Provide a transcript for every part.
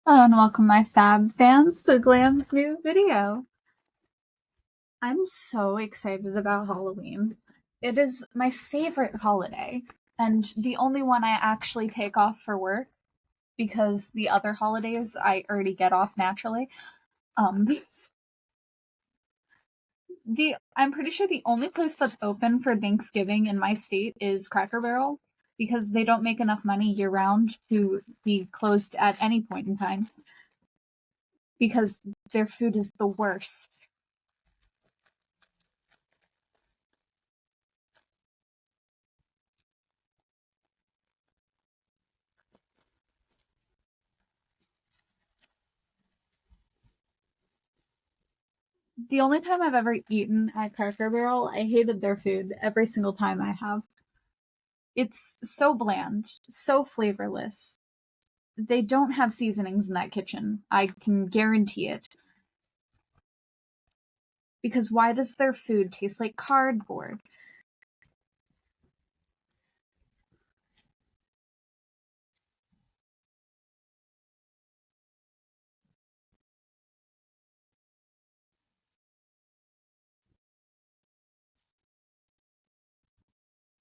Hello and welcome my fab fans to Glam's new video. I'm so excited about Halloween. It is my favorite holiday and the only one I actually take off for work because the other holidays I already get off naturally. Um I'm pretty sure the only place that's open for Thanksgiving in my state is Cracker Barrel because they don't make enough money year round to be closed at any point in time because their food is the worst. The only time I've ever eaten at Cracker Barrel, I hated their food every single time I have. It's so bland, so flavorless. They don't have seasonings in that kitchen. I can guarantee it. Because why does their food taste like cardboard?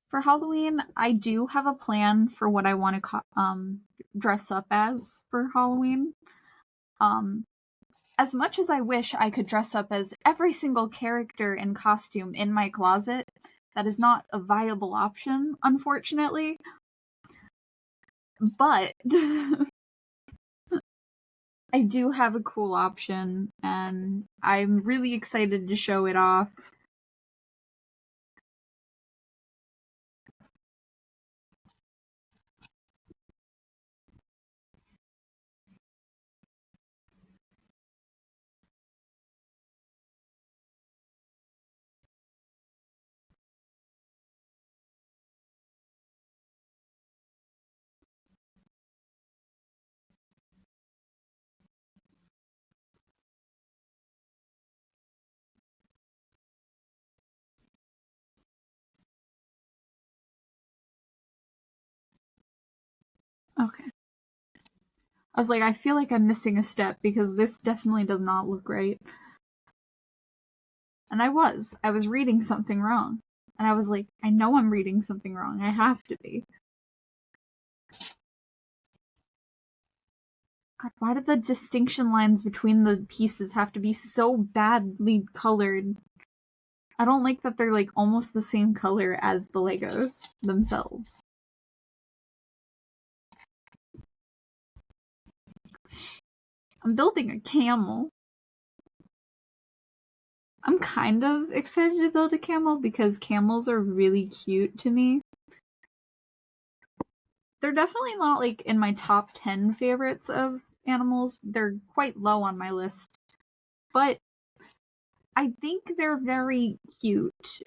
For Halloween, I do have a plan for what I want to dress up as for Halloween. Um, as much as I wish I could dress up as every single character and costume in my closet, that is not a viable option, unfortunately. But I do have a cool option, and I'm really excited to show it off. Okay. I was like, I feel like I'm missing a step because this definitely does not look right. And I was reading something wrong. And I was like, I know I'm reading something wrong. I have to be. God, why did the distinction lines between the pieces have to be so badly colored? I don't like that they're like almost the same color as the Legos themselves. I'm building a camel. I'm kind of excited to build a camel because camels are really cute to me. They're definitely not like in my top 10 favorites of animals. They're quite low on my list. But I think they're very cute.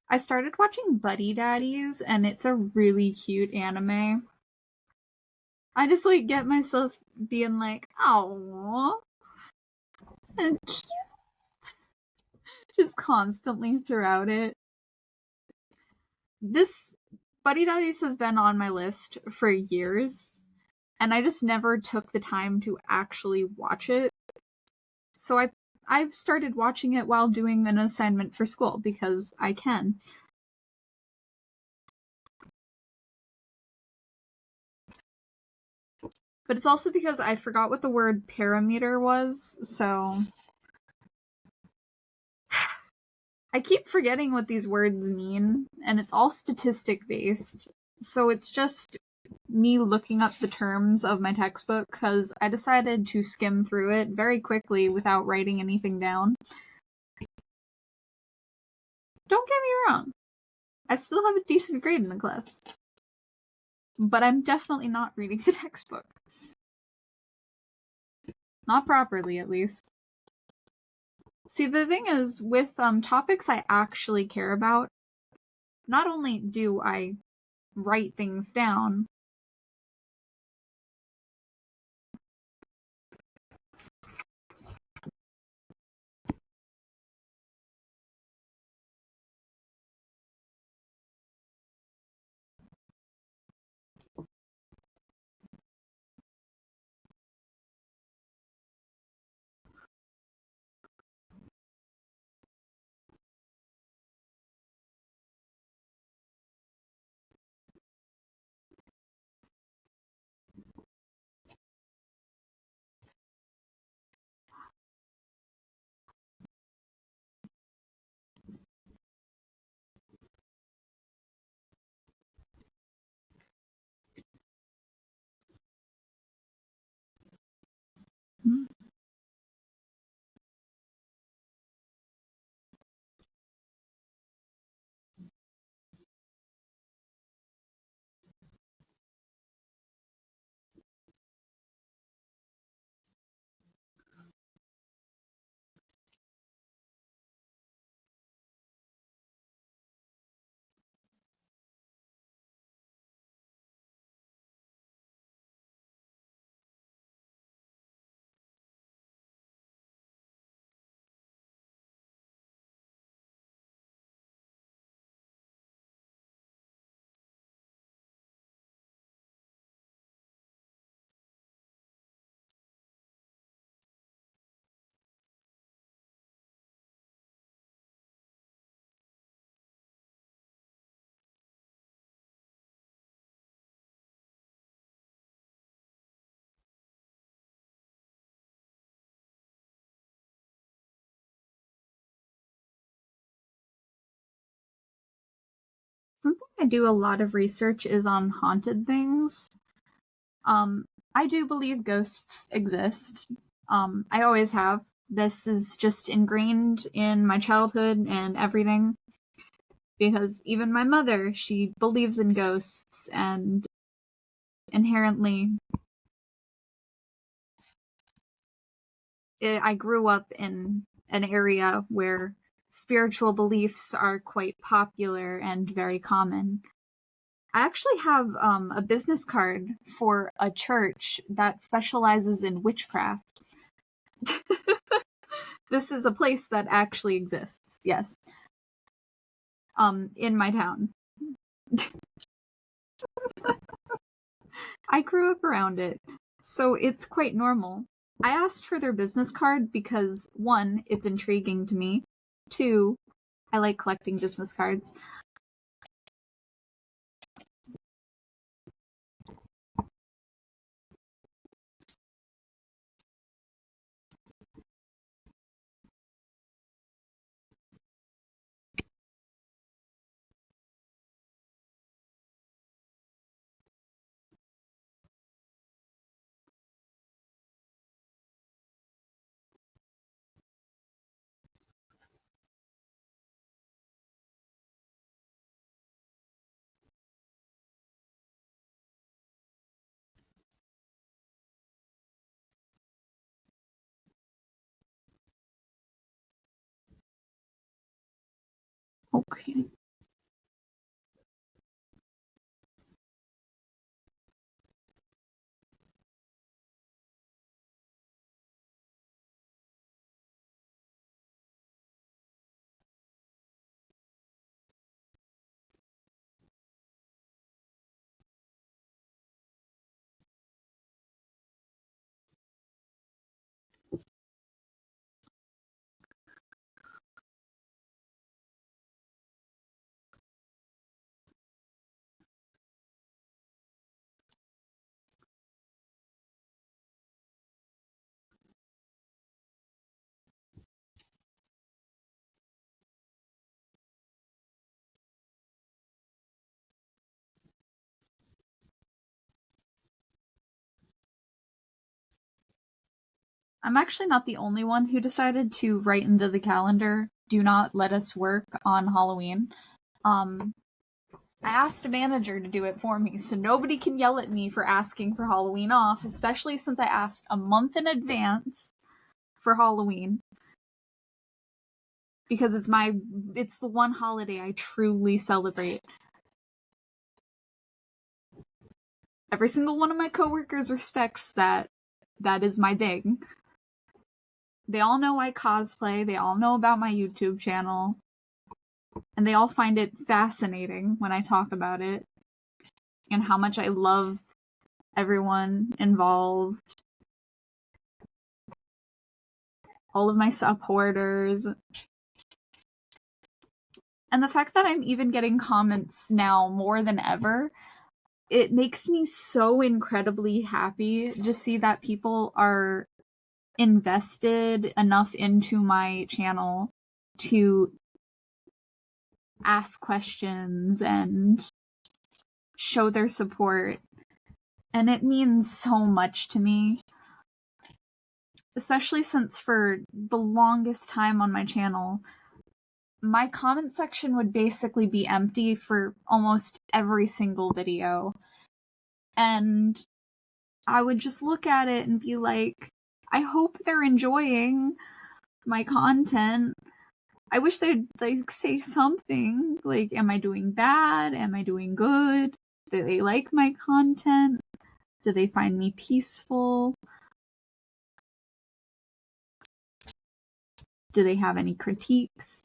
I started watching Buddy Daddies and it's a really cute anime. I just like get myself being like, oh, it's cute. Just constantly throughout it. This Buddy Daddies has been on my list for years, and I just never took the time to actually watch it. So I've started watching it while doing an assignment for school because I can. But it's also because I forgot what the word parameter was, so I keep forgetting what these words mean, and it's all statistic based. So it's just me looking up the terms of my textbook because I decided to skim through it very quickly without writing anything down. Don't get me wrong, I still have a decent grade in the class. But I'm definitely not reading the textbook. Not properly, at least. See, the thing is, with topics I actually care about, not only do I write things down, Something I do a lot of research is on haunted things. I do believe ghosts exist. I always have. This is just ingrained in my childhood and everything. Because even my mother, she believes in ghosts, and inherently, I grew up in an area where spiritual beliefs are quite popular and very common. I actually have a business card for a church that specializes in witchcraft. This is a place that actually exists, yes. In my town. I grew up around it, so it's quite normal. I asked for their business card because, one, it's intriguing to me. Two, I like collecting business cards. Okay. I'm actually not the only one who decided to write into the calendar, do not let us work on Halloween. I asked a manager to do it for me, so nobody can yell at me for asking for Halloween off, especially since I asked a month in advance for Halloween. Because it's the one holiday I truly celebrate. Every single one of my coworkers respects that is my thing. They all know I cosplay, they all know about my YouTube channel, and they all find it fascinating when I talk about it and how much I love everyone involved. All of my supporters. And the fact that I'm even getting comments now more than ever, it makes me so incredibly happy to see that people are invested enough into my channel to ask questions and show their support. And it means so much to me. Especially since for the longest time on my channel, my comment section would basically be empty for almost every single video. And I would just look at it and be like, I hope they're enjoying my content. I wish they'd like say something like, am I doing bad? Am I doing good? Do they like my content? Do they find me peaceful? Do they have any critiques?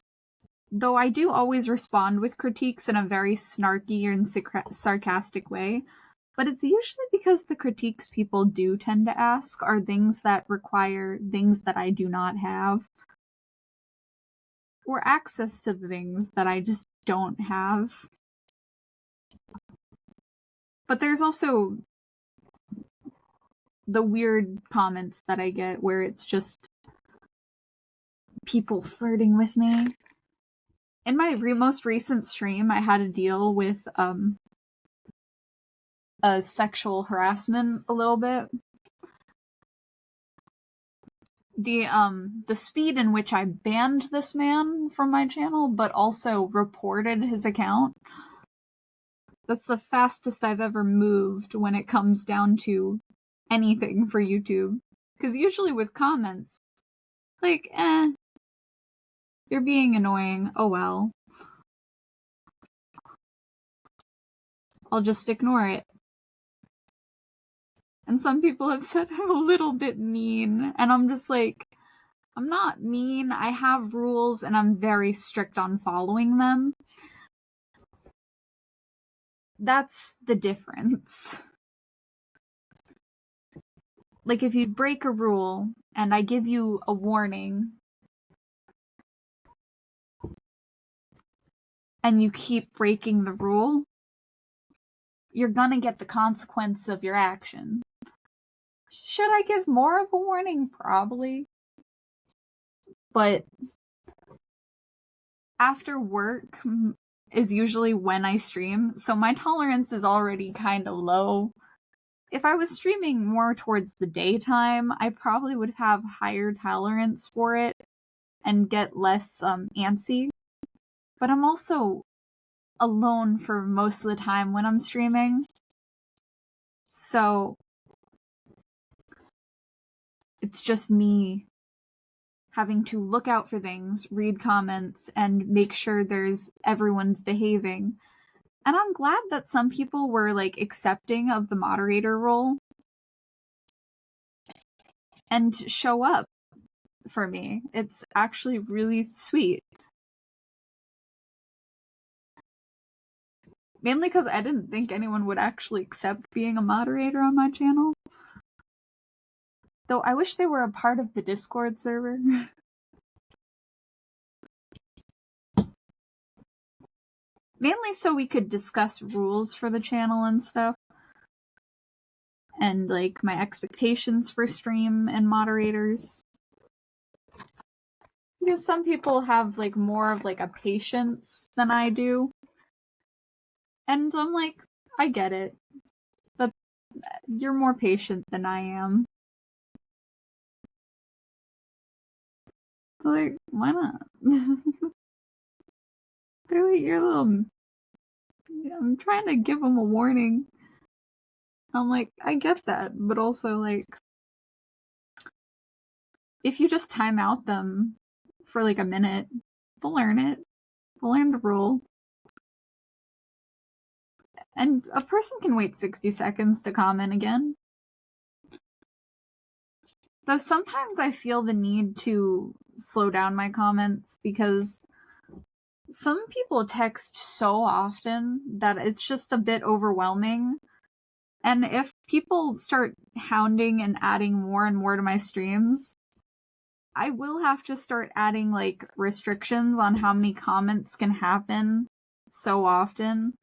Though I do always respond with critiques in a very snarky and sarcastic way, but it's usually because the critiques people do tend to ask are things that require things that I do not have, or access to the things that I just don't have. But there's also the weird comments that I get where it's just people flirting with me. In my most recent stream, I had to deal with a sexual harassment a little bit. The speed in which I banned this man from my channel, but also reported his account. That's the fastest I've ever moved when it comes down to anything for YouTube. Because usually with comments, like, you're being annoying, oh well. I'll just ignore it. And some people have said I'm a little bit mean, and I'm just like, I'm not mean, I have rules and I'm very strict on following them. That's the difference. Like, if you break a rule and I give you a warning and you keep breaking the rule, you're gonna get the consequence of your action. Should I give more of a warning? Probably. But after work is usually when I stream, so my tolerance is already kind of low. If I was streaming more towards the daytime, I probably would have higher tolerance for it and get less antsy. But I'm also alone for most of the time when I'm streaming. So it's just me having to look out for things, read comments, and make sure everyone's behaving. And I'm glad that some people were like accepting of the moderator role and show up for me. It's actually really sweet. Mainly because I didn't think anyone would actually accept being a moderator on my channel. Though I wish they were a part of the Discord server. Mainly so we could discuss rules for the channel and stuff. And like my expectations for stream and moderators. Because some people have like more of like a patience than I do. And I'm like, I get it. But you're more patient than I am. Like, why not? They're like, you're a little... I'm trying to give them a warning. I'm like, I get that, but also like, if you just time out them for like a minute, they'll learn it. They'll learn the rule. And a person can wait 60 seconds to comment again. Though sometimes I feel the need to slow down my comments because some people text so often that it's just a bit overwhelming. And if people start hounding and adding more and more to my streams, I will have to start adding like restrictions on how many comments can happen so often.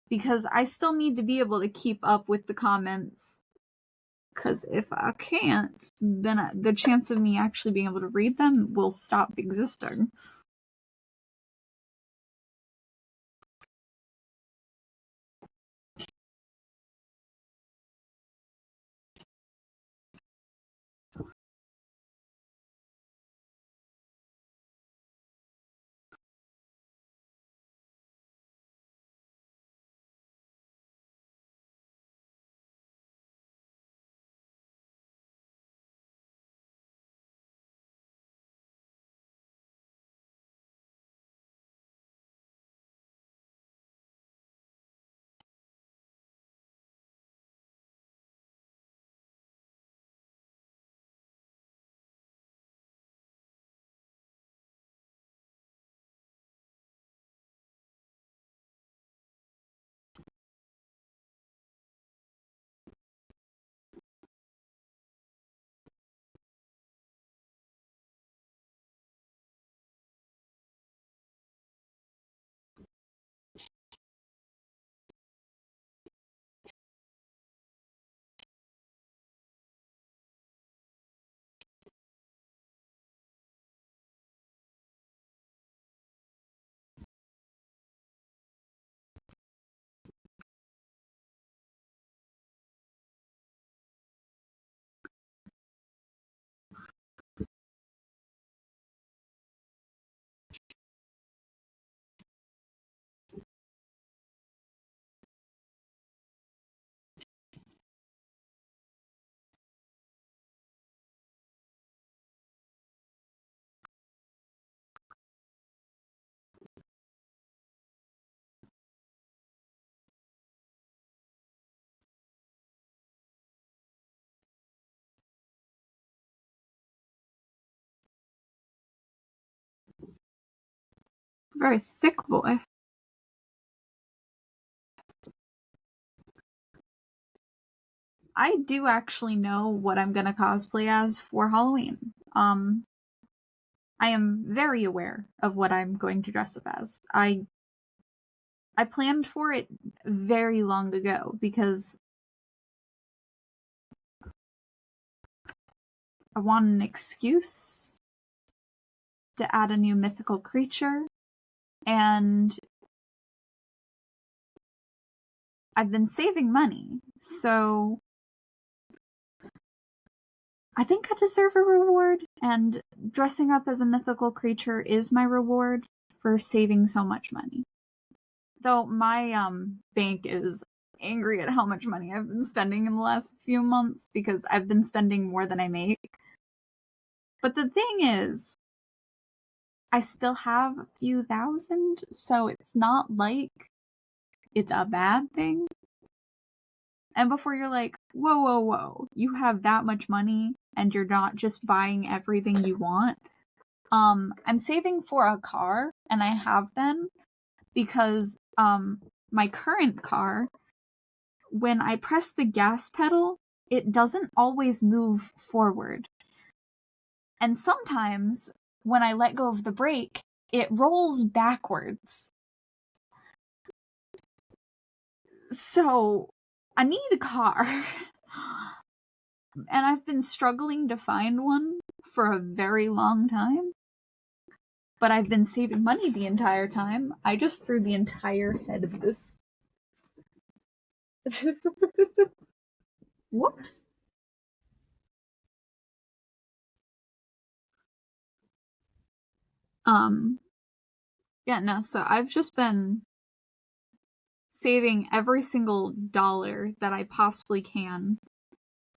Because I still need to be able to keep up with the comments. Because if I can't, then the chance of me actually being able to read them will stop existing. Very thick boy. I do actually know what I'm gonna cosplay as for Halloween. I am very aware of what I'm going to dress up as. I planned for it very long ago because I want an excuse to add a new mythical creature, and I've been saving money, so I think I deserve a reward, and dressing up as a mythical creature is my reward for saving so much money. Though my bank is angry at how much money I've been spending in the last few months because I've been spending more than I make. But the thing is, I still have a few thousand, so it's not like it's a bad thing. And before you're like, whoa, whoa, whoa, you have that much money and you're not just buying everything you want. I'm saving for a car, and I have been, because my current car, when I press the gas pedal, it doesn't always move forward. And sometimes when I let go of the brake, it rolls backwards. So I need a car. And I've been struggling to find one for a very long time. But I've been saving money the entire time. I just threw the entire head of this. Whoops. Yeah, no, so I've just been saving every single dollar that I possibly can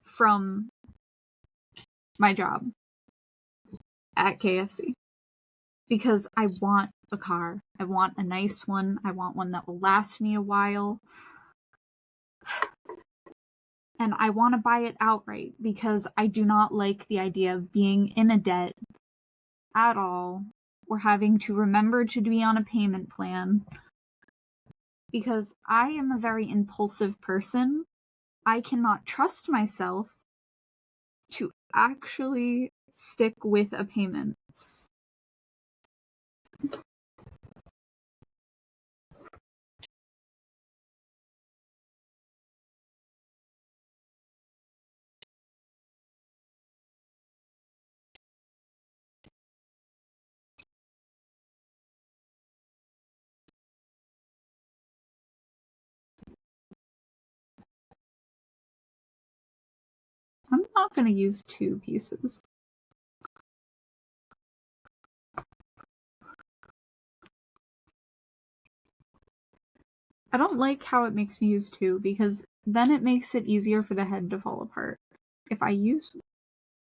from my job at KFC. Because I want a car. I want a nice one. I want one that will last me a while. And I want to buy it outright because I do not like the idea of being in a debt at all, or having to remember to be on a payment plan. Because I am a very impulsive person. I cannot trust myself to actually stick with a payment. I'm not going to use 2 pieces. I don't like how it makes me use 2, because then it makes it easier for the head to fall apart. If I use...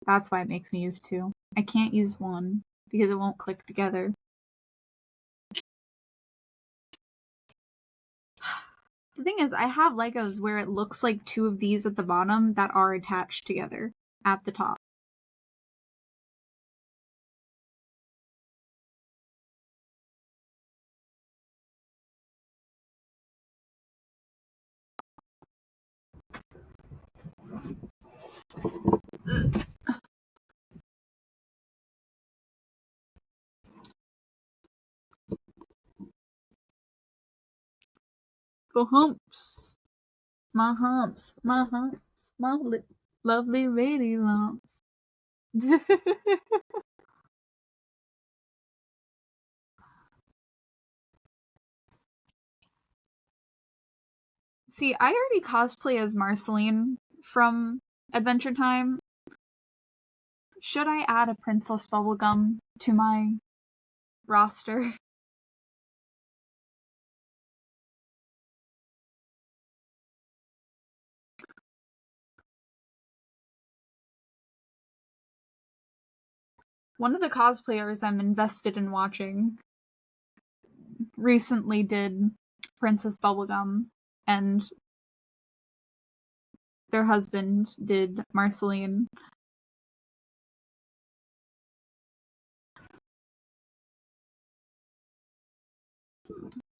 That's why it makes me use 2. I can't use 1, because it won't click together. The thing is, I have Legos where it looks like 2 of these at the bottom that are attached together at the top. Go humps! My humps, my humps, my lovely lady lumps. See, I already cosplay as Marceline from Adventure Time. Should I add a Princess Bubblegum to my roster? One of the cosplayers I'm invested in watching recently did Princess Bubblegum, and their husband did Marceline.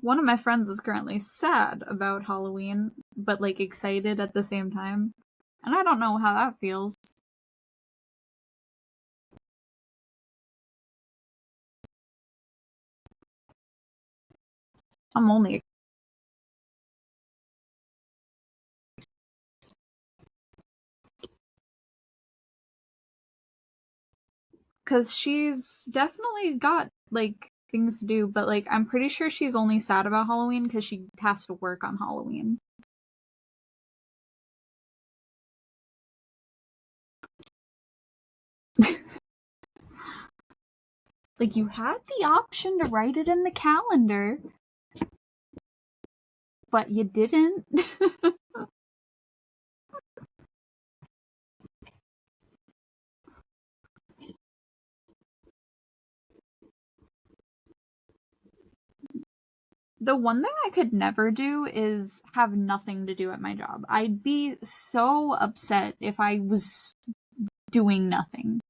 One of my friends is currently sad about Halloween, but like excited at the same time. And I don't know how that feels. I'm only because she's definitely got like things to do, but like I'm pretty sure she's only sad about Halloween because she has to work on Halloween. Like you had the option to write it in the calendar, but you didn't. The one thing I could never do is have nothing to do at my job. I'd be so upset if I was doing nothing.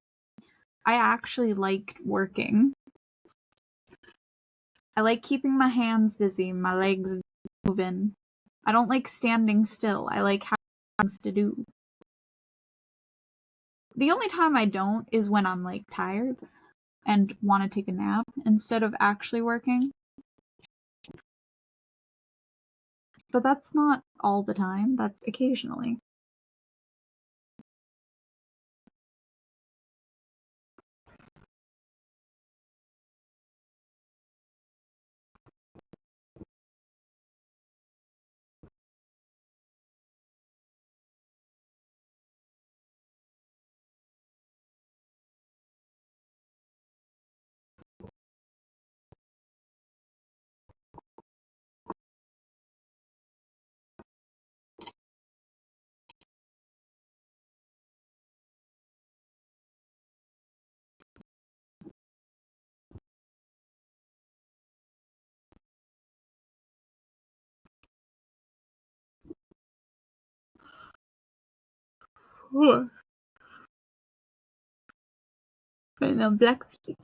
I actually like working. I like keeping my hands busy, my legs moving. I don't like standing still. I like having things to do. The only time I don't is when I'm like tired and want to take a nap instead of actually working. But that's not all the time, that's occasionally. But no, black feet.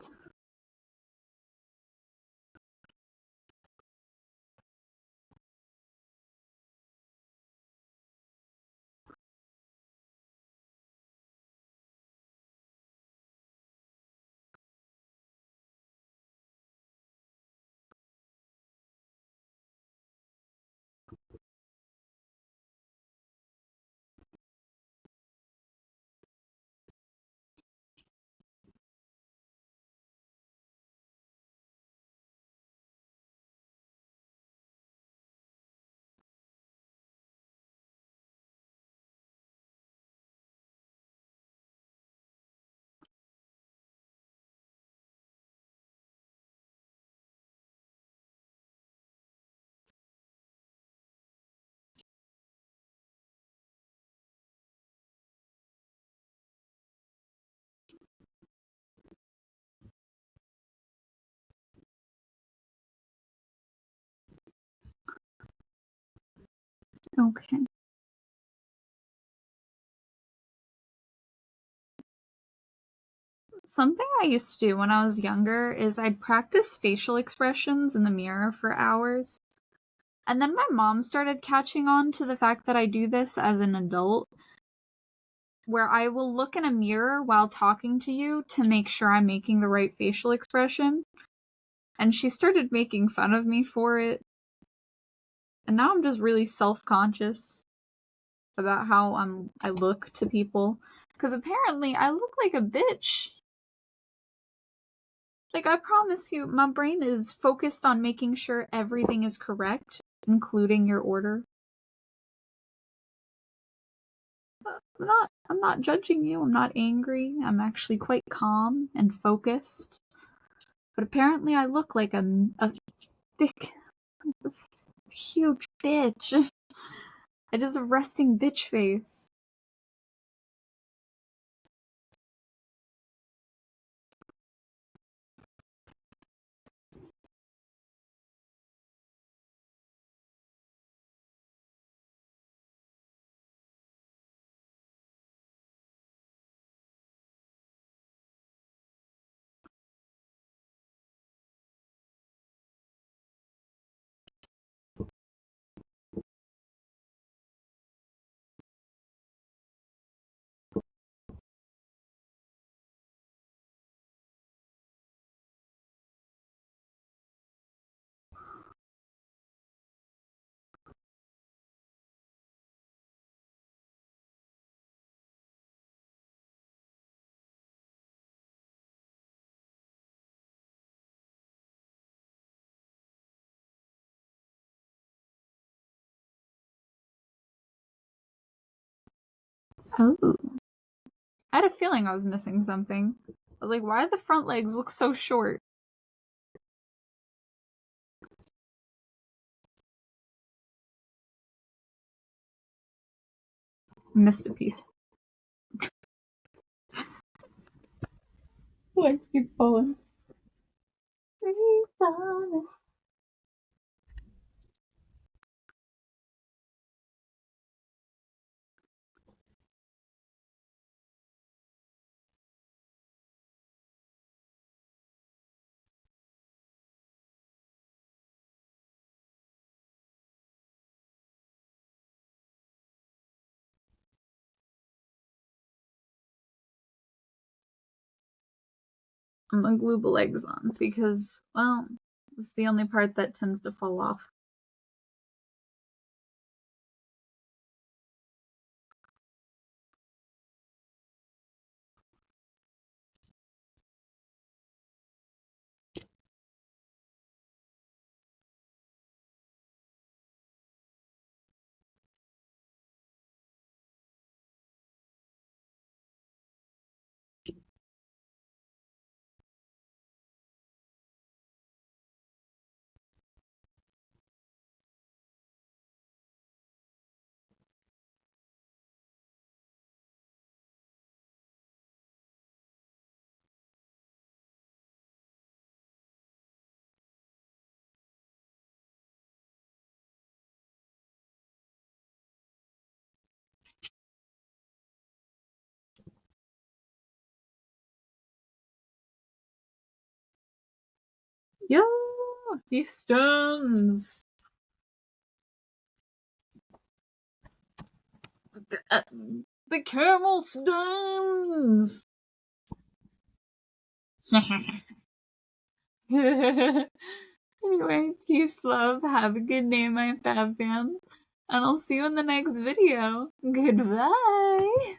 Okay. Something I used to do when I was younger is I'd practice facial expressions in the mirror for hours. And then my mom started catching on to the fact that I do this as an adult, where I will look in a mirror while talking to you to make sure I'm making the right facial expression. And she started making fun of me for it. And now I'm just really self-conscious about how I look to people. Because apparently I look like a bitch. Like, I promise you, my brain is focused on making sure everything is correct, including your order. I'm not judging you. I'm not angry. I'm actually quite calm and focused. But apparently I look like a thick, huge bitch. I just have resting bitch face. Oh. I had a feeling I was missing something. I was like, why do the front legs look so short? Missed a piece. Legs keep falling. Keep falling. I'm gonna glue the legs on because, well, it's the only part that tends to fall off. Yeah, these stones. The camel stones. Anyway, peace, love. Have a good day, my fab fam. And I'll see you in the next video. Goodbye.